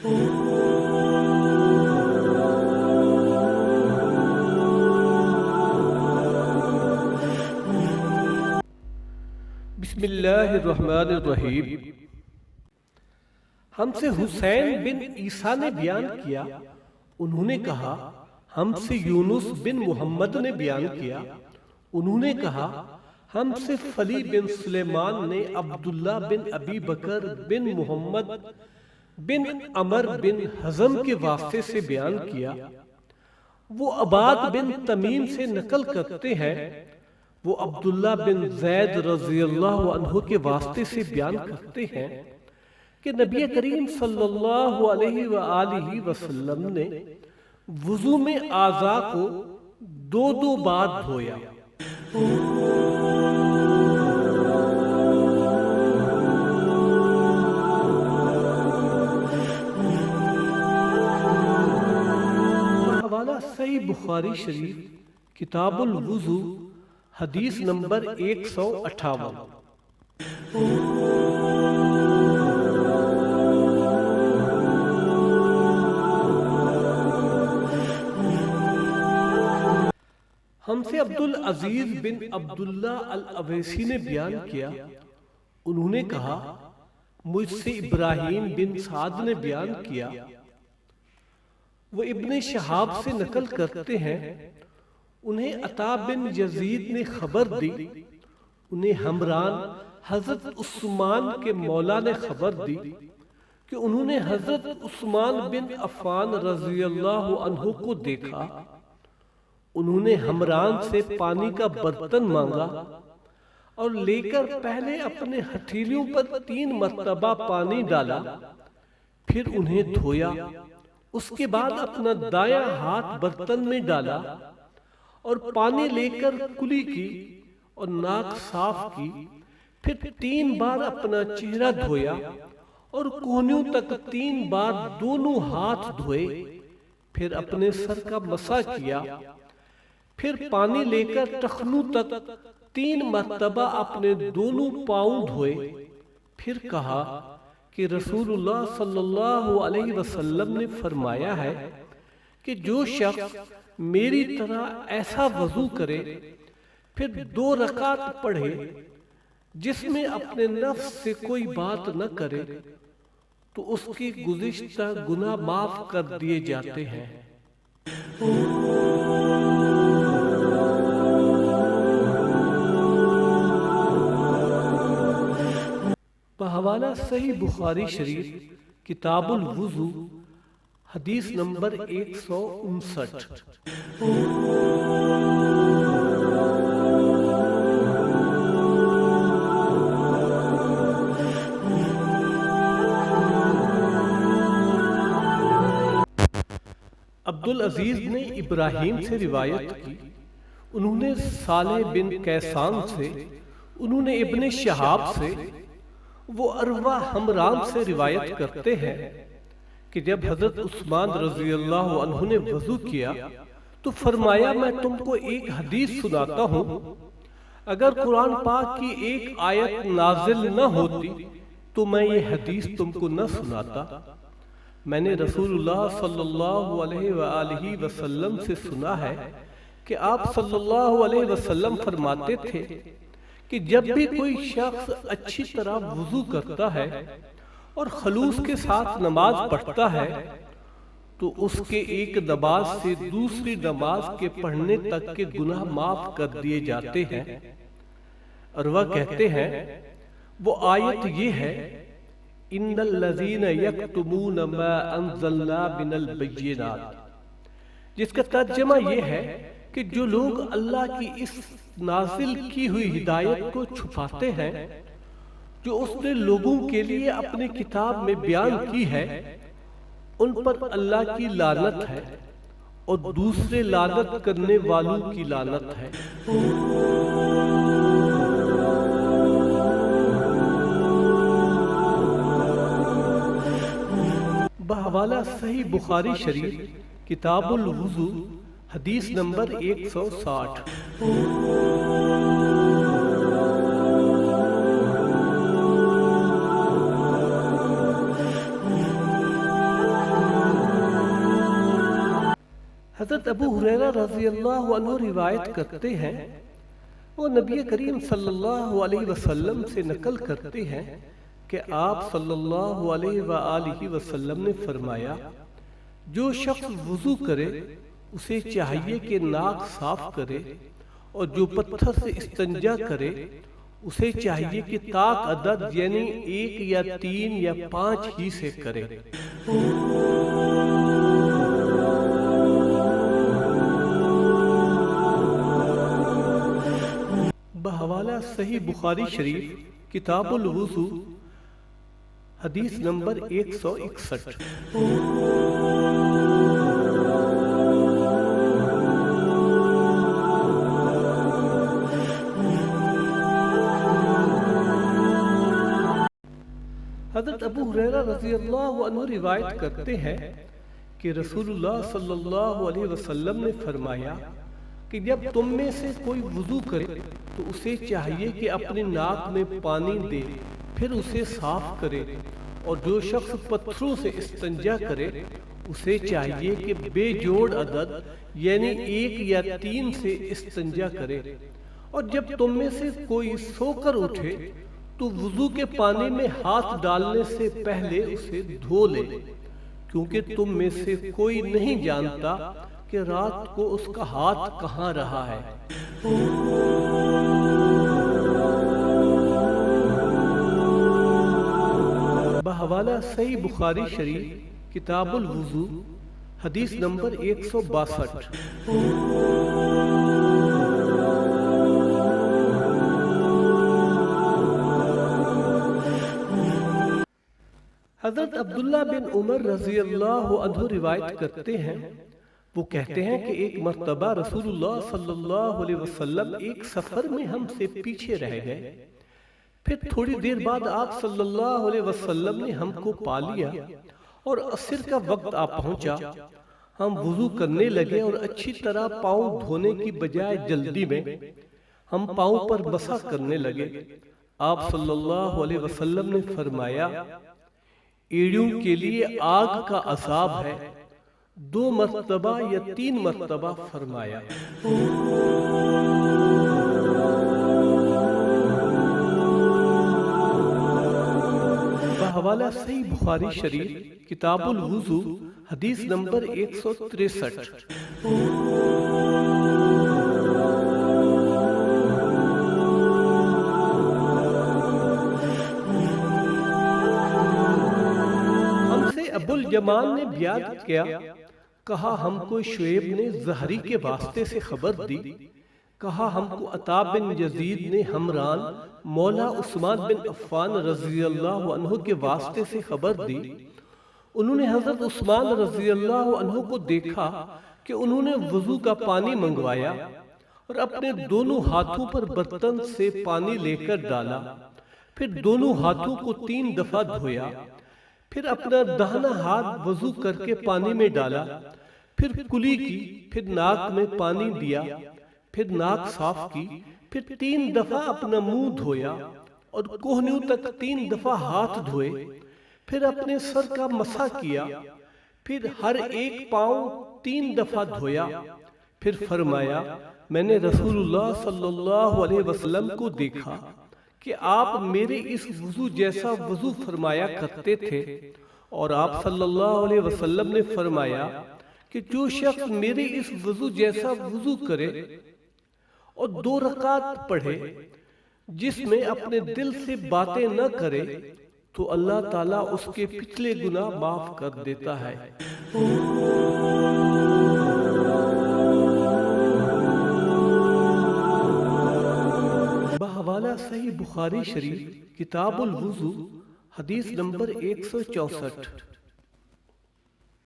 بسم اللہ الرحمن الرحیم۔ ہم سے حسین بن عیسیٰ نے بیان کیا، انہوں نے کہا ہم سے یونس بن محمد نے بیان کیا، انہوں نے کہا ہم سے فلی بن سلیمان نے عبداللہ بن ابی بکر بن محمد بن عمر بن حزم کے واسطے سے بیان کیا، وہ عباد بن تمیم سے نقل کرتے ہیں، وہ عبداللہ بن زید رضی اللہ عنہ کے واسطے سے بیان کرتے ہیں کہ نبی کریم صلی اللہ علیہ وآلہ وسلم نے وضو میں اعضاء کو دو بار دھویا۔ حوالہ صحیح بخاری شریف کتاب الوضو حدیث نمبر 158۔ ہم سے عبدالعزیز بن عبداللہ الاویسی نے بیان کیا، انہوں نے کہا مجھ سے ابراہیم بن سعد نے بیان کیا، وہ ابن شہاب سے نقل کرتے ہیں، انہیں عطا بن یزید نے خبر دی، انہیں ہمران حضرت عثمان کے مولا نے خبر دی کہ انہوں نے حضرت عثمان بن عفان رضی اللہ عنہ کو دیکھا، انہوں نے ہمران سے پانی کا برتن مانگا اور لے کر پہلے اپنے ہتھیلیوں پر 3 مرتبہ پانی ڈالا، پھر انہیں دھویا، اس کے بعد اپنا دایاں ہاتھ برتن میں ڈالا اور پانی لے کر کلی کی اور ناک صاف کی، پھر 3 بار اپنا چہرہ دھویا اور کونیوں تک 3 بار دونوں ہاتھ دھوئے، پھر اپنے سر کا مسح کیا، پھر پانی لے کر ٹخنوں تک 3 مرتبہ اپنے دونوں پاؤں دھوئے، پھر کہا کہ رسول اللہ صلی اللہ علیہ وسلم نے فرمایا ہے کہ جو شخص میری طرح ایسا وضو کرے، پھر 2 رکعت پڑھے جس میں اپنے نفس سے کوئی بات نہ کرے، تو اس کے گزشتہ گناہ معاف کر دیے جاتے ہیں۔ بحوالہ صحیح بخاری شریف کتاب الوضو حدیث نمبر 159۔ عبدالعزیز نے ابراہیم سے روایت کی، انہوں نے صالح بن کیسان سے، انہوں نے ابن شہاب سے، وہ عروہ ہمران سے روایت کرتے ہیں کہ جب حضرت عثمان رضی اللہ عنہ نے وضو کیا تو فرمایا میں تم کو ایک حدیث سناتا ہوں، اگر قرآن پاک کی ایک آیت نازل نہ ہوتی تو میں یہ حدیث تم کو نہ سناتا۔ میں نے رسول اللہ صلی اللہ علیہ وآلہ وسلم سے سنا ہے کہ آپ صلی اللہ علیہ وسلم فرماتے تھے کہ جب بھی کوئی شخص اچھی طرح وضو کرتا ہے اور خلوص کے ساتھ نماز پڑھتا ہے تو اس کے ایک نماز سے دوسری نماز کے پڑھنے تک کے گناہ معاف کر دیے جاتے ہیں۔ اور وہ کہتے ہیں وہ آیت یہ ہے ان الذین یکتمون ما انزلنا من البینات، جس کا ترجمہ یہ ہے کہ جو لوگ اللہ کی اس نازل کی ہوئی ہدایت کو چھپاتے ہیں جو اس نے لوگوں کے لیے اپنی کتاب میں بیان کی ہے، ان پر اللہ کی لعنت ہے اور دوسرے لعنت کرنے والوں کی لعنت ہے۔ بحوالہ صحیح بخاری شریف کتاب الوضو حدیث نمبر 160۔ حضرت ابو ہریرہ رضی اللہ عنہ روایت کرتے ہیں، وہ نبی کریم صلی اللہ علیہ وسلم سے نقل کرتے ہیں کہ آپ صلی اللہ علیہ وآلہ وسلم نے فرمایا، جو شخص وضو کرے اسے چاہیے کہ ناک صاف کرے، اور جو پتھر سے استنجا کرے اسے چاہیے کہ طاق عدد یعنی 1 یا 3 یا 5 ہی سے کرے۔ بحوالہ صحیح بخاری شریف کتاب الوضو حدیث نمبر 161۔ حضرت ابو ہریرہ رضی اللہ عنہ روایت کرتے ہیں کہ رسول اللہ صلی اللہ علیہ وسلم نے فرمایا کہ جب تم میں سے کوئی وضو کرے تو اسے چاہیے کہ اپنی ناک میں پانی دے، پھر اسے صاف کرے، اور جو شخص پتھروں سے استنجا کرے اسے چاہیے کہ بے جوڑ عدد یعنی 1 یا 3 سے استنجا کرے، اور جب تم میں سے کوئی سو کر اٹھے تو وضو کے پانی میں ہاتھ ڈالنے سے پہلے اسے دھو لے، کیونکہ تم میں سے کوئی نہیں جانتا کہ رات کو اس کا ہاتھ کہاں رہا ہے۔ بحوالہ صحیح بخاری شریف کتاب الوضو حدیث نمبر 162۔ حضرت عبداللہ بن عمر رضی اللہ عنہ روایت کرتے ہیں، وہ کہتے ہیں کہ ایک مرتبہ رسول اللہ صلی اللہ علیہ وسلم ایک سفر میں ہم سے پیچھے رہ گئے، پھر تھوڑی دیر بعد آپ صلی اللہ علیہ وسلم نے ہم کو پا لیا اور عصر کا وقت آ پہنچا۔ ہم وضو کرنے لگے اور اچھی طرح پاؤں دھونے کی بجائے جلدی میں ہم پاؤں پر مسح کرنے لگے۔ آپ صلی اللہ علیہ وسلم نے فرمایا، ایڑیوں کے لیے آگ کا عذاب ہے، 2 مرتبہ یا 3 مرتبہ فرمایا۔ بحوالہ صحیح بخاری شریف کتاب الوضو حدیث نمبر 163۔ ابو الجمان نے بیان کیا، کہا ہم کو شعیب نے زہری کے واسطے سے خبر دی، کہا ہم کو عطا بن یزید نے حمران مولا عثمان بن عفان رضی اللہ عنہ کے واسطے سے خبر دی۔ انہوں نے حضرت عثمان رضی اللہ عنہ کو دیکھا کہ انہوں نے وضو کا پانی منگوایا اور اپنے دونوں ہاتھوں پر برتن سے پانی لے کر ڈالا، پھر دونوں ہاتھوں کو 3 دفعہ دھویا، پھر اپنا داہنا ہاتھ وضو کر کے پانی میں ڈالا، پھر کلی کی، پھر ناک میں پانی دیا، پھر ناک صاف کی، پھر 3 دفعہ اپنا منہ دھویا اور کوہنیوں تک 3 دفعہ ہاتھ دھوئے، پھر اپنے سر کا مسح کیا، پھر ہر ایک پاؤں 3 دفعہ دھویا، پھر فرمایا، میں نے رسول اللہ صلی اللہ علیہ وسلم کو دیکھا کہ آپ میرے اس وضو جیسا وضو فرمایا کرتے تھے، اور آپ صلی اللہ علیہ وسلم نے فرمایا کہ جو شخص میرے اس وضو جیسا وضو کرے اور 2 رکعت پڑھے جس میں اپنے دل سے باتیں نہ کرے تو اللہ تعالیٰ اس کے پچھلے گناہ معاف کر دیتا ہے۔ بحوالہ صحیح بخاری شریف کتاب الوضو حدیث نمبر 164۔